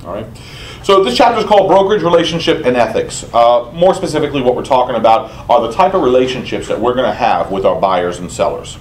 All right. So this chapter is called Brokerage Relationship and Ethics. More specifically, what we're talking about are the type of relationships that we're going to have with our buyers and sellers.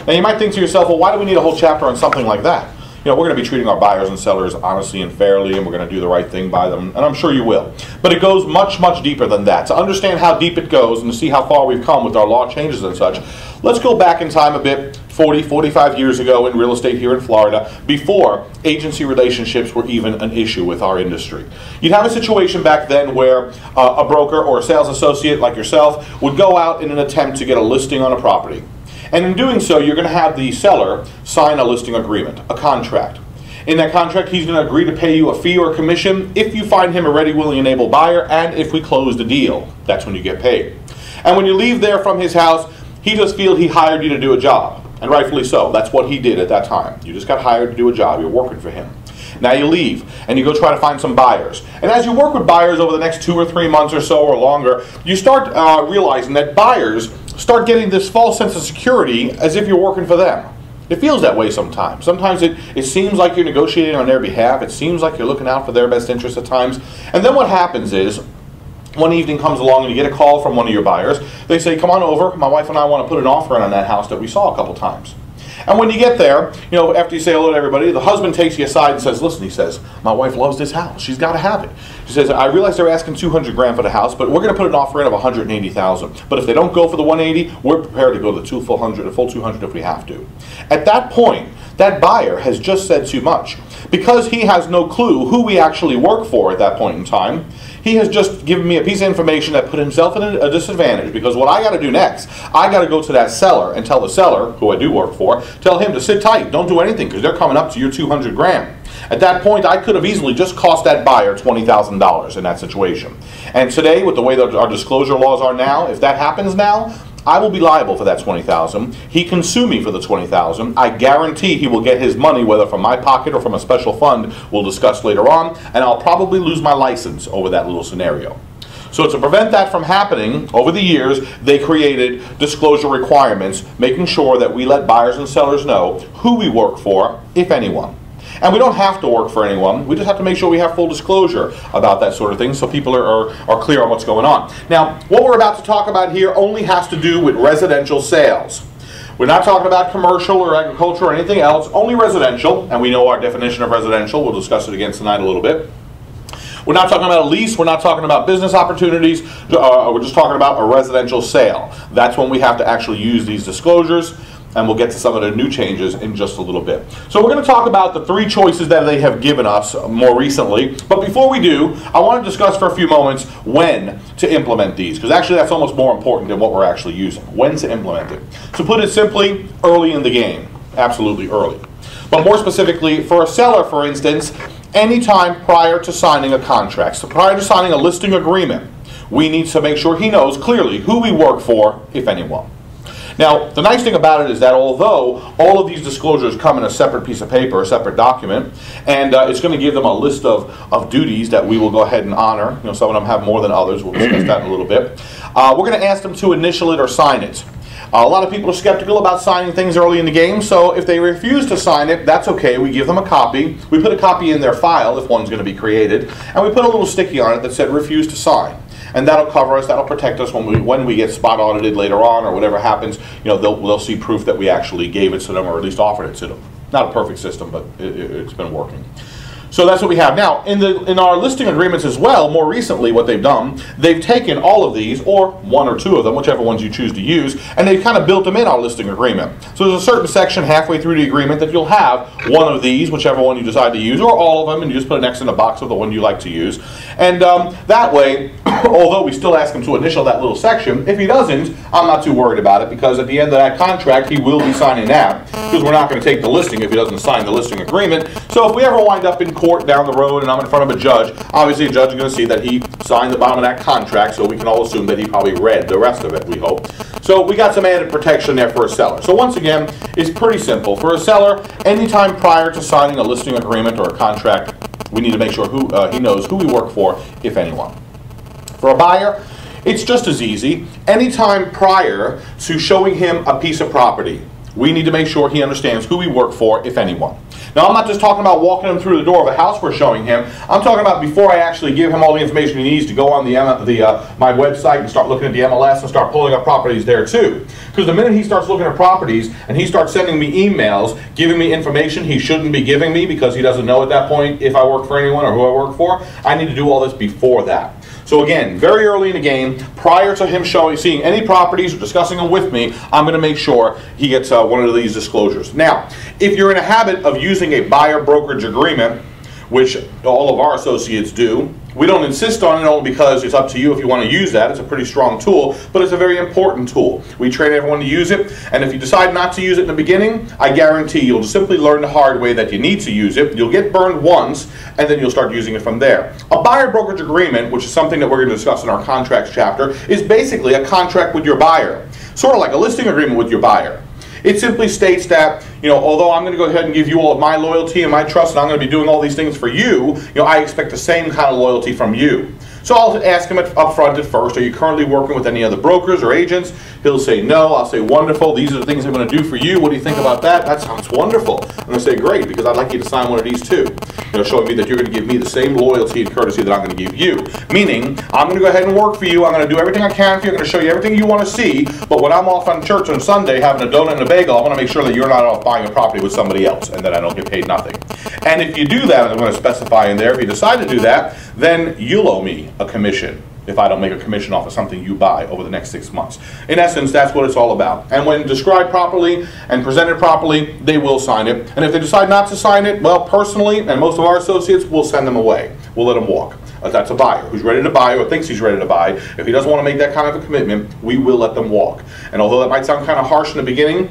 Now you might think to yourself, well, why do we need a whole chapter on something like that? You know, we're going to be treating our buyers and sellers honestly and fairly, and we're going to do the right thing by them, and I'm sure you will. But it goes much, much deeper than that. To understand how deep it goes and to see how far we've come with our law changes and such, let's go back in time a bit, 40, 45 years ago in real estate here in Florida, before agency relationships were even an issue with our industry. You'd have a situation back then where a broker or a sales associate like yourself would go out in an attempt to get a listing on a property. And in doing so, you're going to have the seller sign a listing agreement, a contract. In that contract, he's going to agree to pay you a fee or a commission if you find him a ready, willing, and able buyer, and if we close the deal. That's when you get paid. And when you leave there from his house, he just feels he hired you to do a job. And rightfully so. That's what he did at that time. You just got hired to do a job. You're working for him. Now you leave, and you go try to find some buyers. And as you work with buyers over the next 2 or 3 months or so or longer, you start realizing that buyers start getting this false sense of security as if you're working for them. It feels that way sometimes. Sometimes it seems like you're negotiating on their behalf. It seems like you're looking out for their best interest at times. And then what happens is, one evening comes along and you get a call from one of your buyers. They say, come on over, my wife and I want to put an offer in on that house that we saw a couple times. And when you get there, you know, after you say hello to everybody, the husband takes you aside and says, listen, he says, my wife loves this house. She's got to have it. She says, I realize they're asking $200,000 for the house, but we're going to put an offer in of $180,000. But if they don't go for the $180,000, we're prepared to go to the full $200,000 if we have to. At that point, that buyer has just said too much. Because he has no clue who we actually work for at that point in time, he has just given me a piece of information that put himself in a disadvantage, because what I got to do next, I got to go to that seller and tell the seller, who I do work for, tell him to sit tight, don't do anything, because they're coming up to your $200,000. At that point, I could have easily just cost that buyer $20,000 in that situation. And today, with the way that our disclosure laws are now, if that happens now, I will be liable for that $20,000. He can sue me for the $20,000. I guarantee he will get his money, whether from my pocket or from a special fund we'll discuss later on, and I'll probably lose my license over that little scenario. So to prevent that from happening, over the years, they created disclosure requirements, making sure that we let buyers and sellers know who we work for, if anyone. And we don't have to work for anyone. We just have to make sure we have full disclosure about that sort of thing so people are clear on what's going on. Now, what we're about to talk about here only has to do with residential sales. We're not talking about commercial or agriculture or anything else, only residential, and we know our definition of residential. We'll discuss it again tonight a little bit. We're not talking about a lease, we're not talking about business opportunities, we're just talking about a residential sale. That's when we have to actually use these disclosures. And we'll get to some of the new changes in just a little bit. So we're going to talk about the 3 choices that they have given us more recently. But before we do, I want to discuss for a few moments when to implement these, because actually that's almost more important than what we're actually using. When to implement it. To put it simply, early in the game. Absolutely early. But more specifically, for a seller, for instance, anytime prior to signing a contract, so prior to signing a listing agreement, we need to make sure he knows clearly who we work for, if anyone. Now, the nice thing about it is that although all of these disclosures come in a separate piece of paper, a separate document, and it's going to give them a list of duties that we will go ahead and honor. You know, some of them have more than others. We'll discuss that in a little bit. We're going to ask them to initial it or sign it. A lot of people are skeptical about signing things early in the game, so if they refuse to sign it, that's okay. We give them a copy. We put a copy in their file if one's going to be created, and we put a little sticky on it that said refuse to sign. And that'll cover us, that'll protect us when we get spot audited later on or whatever happens. You know, they'll see proof that we actually gave it to them or at least offered it to them. Not a perfect system, but it's been working. So that's what we have. Now, in our listing agreements as well, more recently what they've done, they've taken all of these, or 1 or 2 of them, whichever ones you choose to use, and they've kind of built them in our listing agreement. So there's a certain section halfway through the agreement that you'll have one of these, whichever one you decide to use, or all of them, and you just put an X in the box of the one you like to use. And that way, although we still ask him to initial that little section, if he doesn't, I'm not too worried about it, because at the end of that contract, he will be signing that, because we're not going to take the listing if he doesn't sign the listing agreement. So if we ever wind up in court down the road and I'm in front of a judge, obviously a judge is going to see that he signed the bottom of that contract, so we can all assume that he probably read the rest of it, we hope. So we got some added protection there for a seller. So once again, it's pretty simple. For a seller, anytime prior to signing a listing agreement or a contract, we need to make sure he knows who we work for, if anyone. For a buyer, it's just as easy. Anytime prior to showing him a piece of property, we need to make sure he understands who we work for, if anyone. Now, I'm not just talking about walking him through the door of a house we're showing him. I'm talking about before I actually give him all the information he needs to go on my website and start looking at the MLS and start pulling up properties there too. Because the minute he starts looking at properties and he starts sending me emails, giving me information he shouldn't be giving me because he doesn't know at that point if I work for anyone or who I work for, I need to do all this before that. So again, very early in the game, prior to him seeing any properties or discussing them with me, I'm going to make sure he gets one of these disclosures. Now, if you're in a habit of using a buyer brokerage agreement, which all of our associates do, we don't insist on it only because it's up to you if you want to use that. It's a pretty strong tool, but it's a very important tool. We train everyone to use it, and if you decide not to use it in the beginning, I guarantee you'll simply learn the hard way that you need to use it. You'll get burned once, and then you'll start using it from there. A buyer brokerage agreement, which is something that we're going to discuss in our contracts chapter, is basically a contract with your buyer, sort of like a listing agreement with your buyer. It simply states that, although I'm going to go ahead and give you all of my loyalty and my trust, and I'm going to be doing all these things for you, I expect the same kind of loyalty from you. So I'll ask him up front at first, are you currently working with any other brokers or agents? He'll say no. I'll say, wonderful. These are the things I'm going to do for you. What do you think about that? That sounds wonderful. I'm going to say, great, because I'd like you to sign one of these too. Showing me that you're going to give me the same loyalty and courtesy that I'm going to give you. Meaning, I'm going to go ahead and work for you. I'm going to do everything I can for you. I'm going to show you everything you want to see. But when I'm off on church on Sunday having a donut and a bagel, I want to make sure that you're not off buying a property with somebody else and that I don't get paid nothing. And if you do that, I'm going to specify in there, if you decide to do that, then you'll owe me a commission if I don't make a commission off of something you buy over the next 6 months. In essence, that's what it's all about. And when described properly and presented properly, they will sign it. And if they decide not to sign it, well, personally, and most of our associates, will send them away. We'll let them walk. That's a buyer who's ready to buy or thinks he's ready to buy. If he doesn't want to make that kind of a commitment, we will let them walk. And although that might sound kind of harsh in the beginning,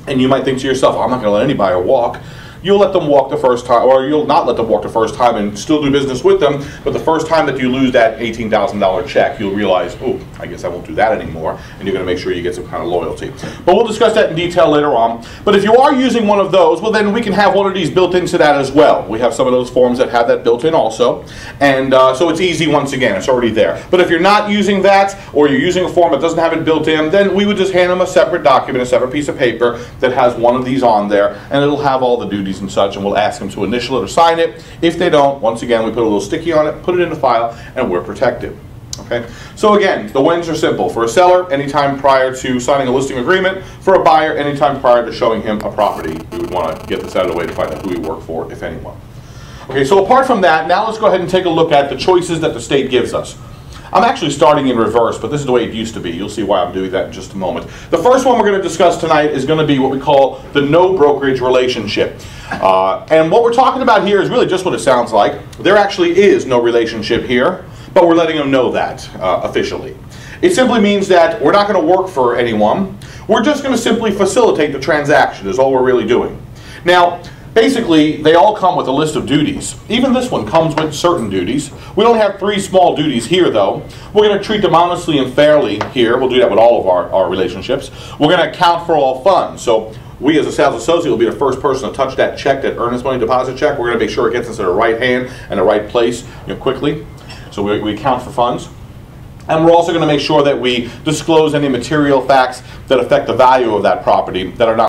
and you might think to yourself, I'm not going to let any buyer walk, you'll let them walk the first time, or you'll not let them walk the first time and still do business with them, but the first time that you lose that $18,000 check, you'll realize, oh, I guess I won't do that anymore, and you're going to make sure you get some kind of loyalty. But we'll discuss that in detail later on. But if you are using one of those, well, then we can have one of these built into that as well. We have some of those forms that have that built in also, and so it's easy once again, it's already there. But if you're not using that, or you're using a form that doesn't have it built in, then we would just hand them a separate document, a separate piece of paper that has one of these on there, and it'll have all the duties and such, and we'll ask them to initial it or sign it. If they don't, once again, we put a little sticky on it, put it in the file, and we're protected. Okay? So again, the wins are simple. For a seller, anytime prior to signing a listing agreement. For a buyer, anytime prior to showing him a property. We would want to get this out of the way to find out who we work for, if anyone. Okay, so apart from that, now let's go ahead and take a look at the choices that the state gives us. I'm actually starting in reverse, but this is the way it used to be. You'll see why I'm doing that in just a moment. The first one we're going to discuss tonight is going to be what we call the no brokerage relationship. And what we're talking about here is really just what it sounds like. There actually is no relationship here, but we're letting them know that officially. It simply means that we're not going to work for anyone. We're just going to simply facilitate the transaction is all we're really doing. Now, basically, they all come with a list of duties. Even this one comes with certain duties. We only have 3 small duties here, though. We're going to treat them honestly and fairly here. We'll do that with all of our relationships. We're going to account for all funds. So we as a sales associate will be the first person to touch that check, that earnest money deposit check. We're going to make sure it gets into the right hand and the right place quickly. So we account for funds. And we're also going to make sure that we disclose any material facts that affect the value of that property that are not